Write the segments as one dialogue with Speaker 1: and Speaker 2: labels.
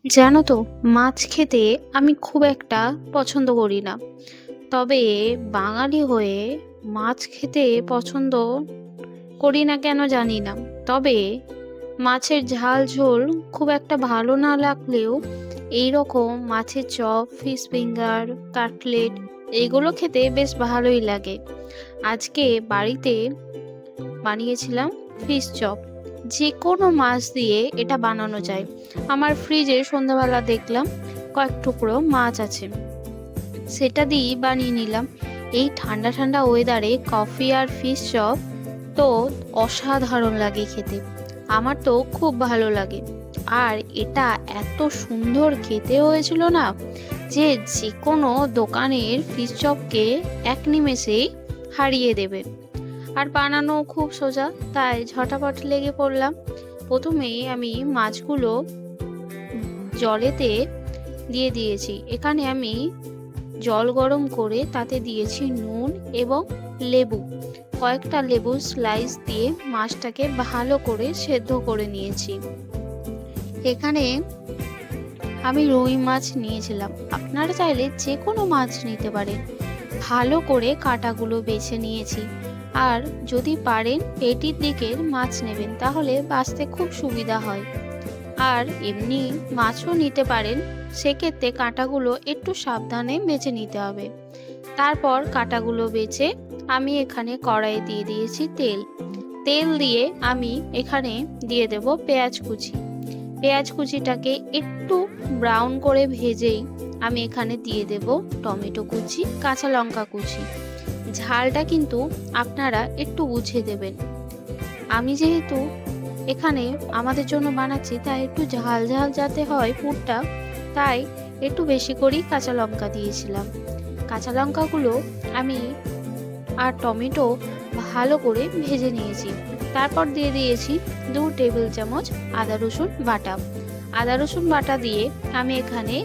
Speaker 1: জানো তো, মাছ খেতে আমি খুব একটা পছন্দ করি না। তবে বাঙালি হয়ে মাছ খেতে পছন্দ করি না কেন জানি না। তবে মাছের ঝাল ঝোল খুব একটা ভালো না লাগলেও এই রকম মাছের চপ, ফিশ ফিঙ্গার, কাটলেট এগুলো খেতে বেশ ভালোই লাগে। আজকে বাড়িতে বানিয়েছিলাম ফিশ চপ। যে কোনো মাছ দিয়ে এটা বানানো যায়। আমার ফ্রিজে সন্ধ্যাবেলা দেখলাম কয়েক টুকরো মাছ আছে, সেটা দিয়েই বানিয়ে নিলাম। এই ঠান্ডা ঠান্ডা ওয়েদারে কফি আর ফিশ চপ তো অসাধারণ লাগে খেতে। আমার তো খুব ভালো লাগে। আর এটা এত সুন্দর খেতে হয়েছিল না, যে যে কোনো দোকানের ফিশ চপকে এক নিমেষেই হারিয়ে দেবে। আর বানানো খুব সোজা, তাই ঝটাপট লেগে পড়লাম। প্রথমেই আমি মাছগুলো জলেতে দিয়ে দিয়েছি। এখানে আমি জল গরম করে তাতে দিয়েছি নুন এবং লেবু। কয়েকটা লেবু স্লাইস দিয়ে মাছটাকে ভালো করে সেদ্ধ করে নিয়েছি। এখানে আমি রুই মাছ নিয়েছিলাম, আপনারা চাইলে যে কোনো মাছ নিতে পারেন। ভালো করে কাঁটাগুলো বেছে নিয়েছি। আর যদি পারেন পেটির দিকের মাছ নেবেন, তাহলে বাছতে খুব সুবিধা হয়। আর এমনি মাছও নিতে পারেন, সেক্ষেত্রে কাঁটাগুলো একটু সাবধানে বেছে নিতে হবে। তারপর কাঁটাগুলো বেছে আমি এখানে কড়াইয়ে দিয়ে দিয়েছি তেল। তেল দিয়ে আমি এখানে দিয়ে দেব পেঁয়াজ কুচি। পেঁয়াজ কুচিটাকে একটু ব্রাউন করে ভেজেই আমি এখানে দিয়ে দেব টমেটো কুচি, কাঁচা লঙ্কা কুচি। ঝালটা কিন্তু আপনারা একটু বুঝে দেবেন। আমি যেহেতু এখানে আমাদের জন্য বানাচ্ছি, তাই একটু ঝাল ঝাল যাতে হয় পুরটা, তাই একটু বেশি করেই কাঁচা লঙ্কা দিয়েছিলাম। কাঁচা লঙ্কাগুলো আমি আর টমেটো ভালো করে ভেজে নিয়েছি। তারপর দিয়ে দিয়েছি 2 টেবিল চামচ আদা রসুন বাটা। আদা রসুন বাটা দিয়ে আমি এখানে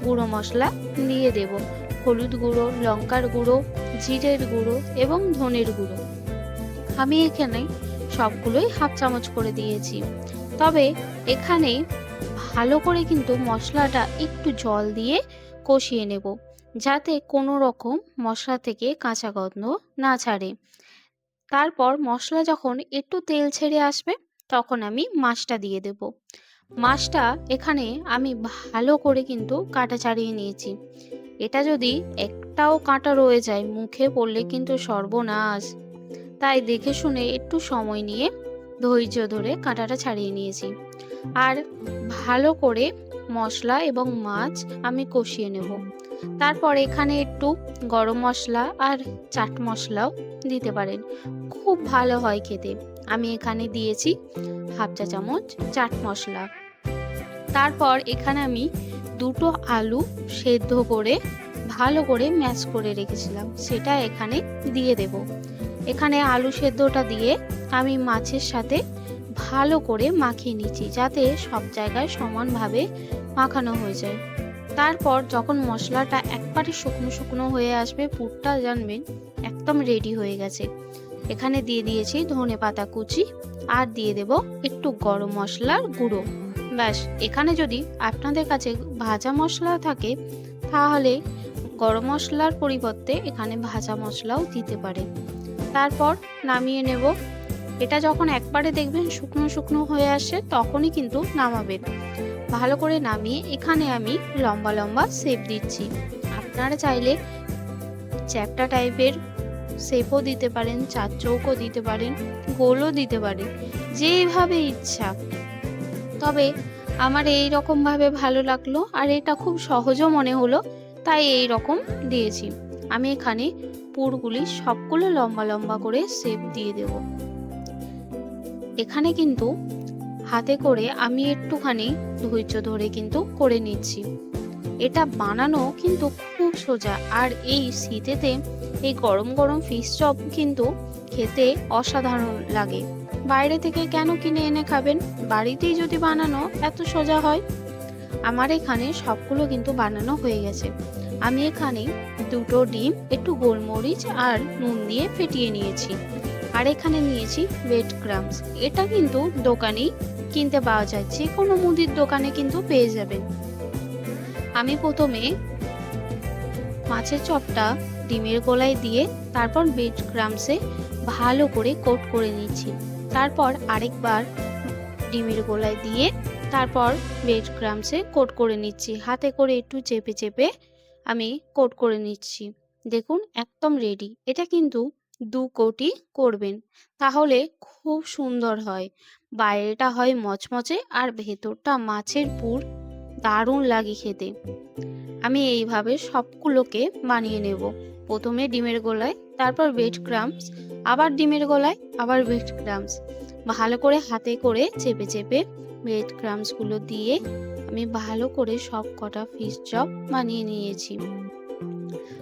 Speaker 1: গুঁড়ো মশলা দিয়ে দেব। হলুদ গুঁড়ো, লঙ্কার গুঁড়ো, জিরের গুঁড়ো এবং ধনের গুঁড়ো। আমি এখানে সবগুলোই হাফ চামচ করে দিয়েছি। তবে এখানে ভালো করে কিন্তু মশলাটা একটু জল দিয়ে কষিয়ে নেব, যাতে কোনো রকম মশলা থেকে কাঁচা গন্ধ না ছাড়ে। তারপর মশলা যখন একটু তেল ছেড়ে আসবে, তখন আমি মাছটা দিয়ে দেব। মাছটা এখানে আমি ভালো করে কিন্তু কাটা ছাড়িয়ে নিয়েছি। এটা যদি একটাও কাঁটা রয়ে যায়, মুখে পড়লে কিন্তু সর্বনাশ। তাই দেখে শুনে একটু সময় নিয়ে ধৈর্য ধরে কাঁটাটা ছাড়িয়ে নিয়েছি। আর ভালো করে মশলা এবং মাছ আমি কষিয়ে নেব। তারপর এখানে একটু গরম মশলা আর চাট মশলাও দিতে পারেন, খুব ভালো হয় খেতে। আমি এখানে দিয়েছি হাফ চা চামচ চাট মশলা। তারপর এখানে আমি 2টো আলু সেদ্ধ করে ভালো করে ম্যাশ করে রেখেছিলাম, সেটা এখানে দিয়ে দেব। এখানে আলু সেদ্ধটা দিয়ে আমি মাছের সাথে ভালো করে মাখিয়ে নিচ্ছি, যাতে সব জায়গায় সমানভাবে মাখানো হয়ে যায়। তারপর যখন মশলাটা একবারে শুকনো শুকনো হয়ে আসবে, পুরটা জানবেন একদম রেডি হয়ে গেছে। এখানে দিয়ে দিয়েছি ধনেপাতা কুচি আর দিয়ে দেব একটু গরম মশলার গুঁড়ো। ব্যাস, এখানে যদি আপনাদের কাছে ভাজা মশলা থাকে, তাহলে গরম মশলার পরিবর্তে এখানে ভাজা মশলাও দিতে পারে। তারপর নামিয়ে নেব। এটা যখন একবারে দেখবেন শুকনো শুকনো হয়ে আসে, তখনই কিন্তু নামাবেন। ভালো করে নামিয়ে এখানে আমি লম্বা লম্বা শেপ দিচ্ছি। আপনারা চাইলে চ্যাপ্টা টাইপের শেপও দিতে পারেন, চার চৌকো দিতে পারেন, গোলও দিতে পারেন, যেভাবে ইচ্ছা। তবে আমার এই রকম ভাবে ভালো লাগলো, আর এটা খুব সহজও মনে হলো, তাই এই রকম দিয়েছি। আমি এখানে পুরগুলি সবগুলো লম্বা লম্বা করে শেপ দিয়ে দেব। এখানে কিন্তু হাতে করে আমি একটুখানি ধৈর্য ধরে কিন্তু করে নিচ্ছি। এটা বানানো কিন্তু খুব সোজা। আর এই শীতেতে এই গরম গরম ফিশ চপ কিন্তু খেতে অসাধারণ লাগে। বাইরে থেকে কেন কিনে এনে খাবেন, বাড়িতেই যদি বানানো এত সোজা হয়। আমার এখানে সবগুলো কিন্তু বানানো হয়ে গেছে। আমি এখানে 2টো ডিম একটু গোলমরিচ আর নুন দিয়ে ফেটিয়ে নিয়েছি। আর এখানে নিয়েছি ব্রেড ক্রাম্বস। এটা কিন্তু দোকানেই কিনতে পাওয়া যায়, যে কোনো মুদির দোকানে কিন্তু পেয়ে যাবেন। আমি প্রথমে মাছের চপটা ডিমের গোলায় দিয়ে তারপর ব্রেড ক্রাম্বসে ভালো করে কোট করে নিচ্ছি। তারপর আরেকবার ডিমের গোলায় দিয়ে তারপর ব্রেড ক্রাম্বসে কোট করে নিচ্ছি। হাতে করে একটু চেপে চেপে আমি কোট করে নিচ্ছি। দেখুন একদম রেডি। এটা কিন্তু 2 কোটই করবেন, তাহলে খুব সুন্দর হয়। বাইরেটা হয় মচমচে আর ভেতরটা মাছের পুর, দারুণ লাগে খেতে। আমি এইভাবে সবগুলোকে বানিয়ে নেব। প্রথমে ডিমের গোলায়, তারপর ব্রেড ক্রাম্বস, আবার ডিমের গোলায়, আবার ব্রেড ক্রাম্বস। ভালো করে হাতে করে চেপে চেপে ব্রেড ক্রাম্বসগুলো দিয়ে আমি ভালো করে সব কটা ফিশ চপ বানিয়ে নিয়েছি।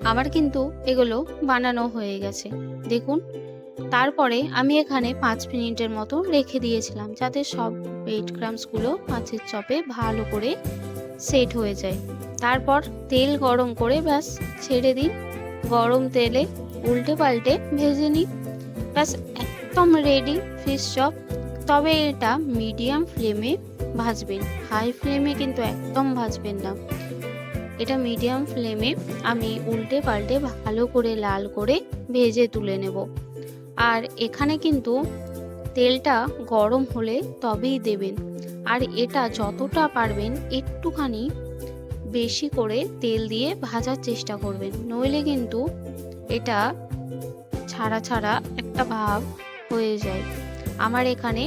Speaker 1: আমার কিন্তু এগুলো বানানো হয়ে গেছে, দেখুন। তারপরে আমি এখানে 5 মিনিটের মতো রেখে দিয়েছিলাম, যাতে সব ব্রেড ক্রাম্বসগুলো মাছের চপে ভালো করে সেট হয়ে যায়। তারপর তেল গরম করে ব্যাস ছেড়ে দিন। গরম তেলে উল্টে পাল্টে ভেজে নিন। ব্যাস একদম রেডি ফিশ চপ। তবে এটা মিডিয়াম ফ্লেমে ভাজবেন, হাই ফ্লেমে কিন্তু একদম ভাজবেন না। এটা মিডিয়াম ফ্লেমে আমি উল্টে পাল্টে ভালো করে লাল করে ভেজে তুলে নেব। আর এখানে কিন্তু তেলটা গরম হলে তবেই দেবেন। আর এটা যতটা পারবেন একটুখানি বেশি করে তেল দিয়ে ভাজার চেষ্টা করবেন, নইলে কিন্তু এটা ছাড়া ছাড়া একটা ভাব হয়ে যায়। আমার এখানে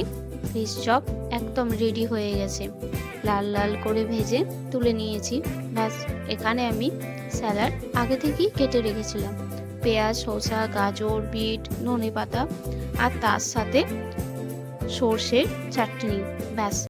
Speaker 1: ফিশ চপ একদম রেডি হয়ে গেছে, লাল লাল করে ভেজে তুলে নিয়েছি। ব্যাস এখানে আমি স্যালাড আগে থেকেই কেটে রেখেছিলাম, পেঁয়াজ, শসা, গাজর, বিট, ধনেপাতা আর তার সাথে সর্ষের চাটনি। ব্যাস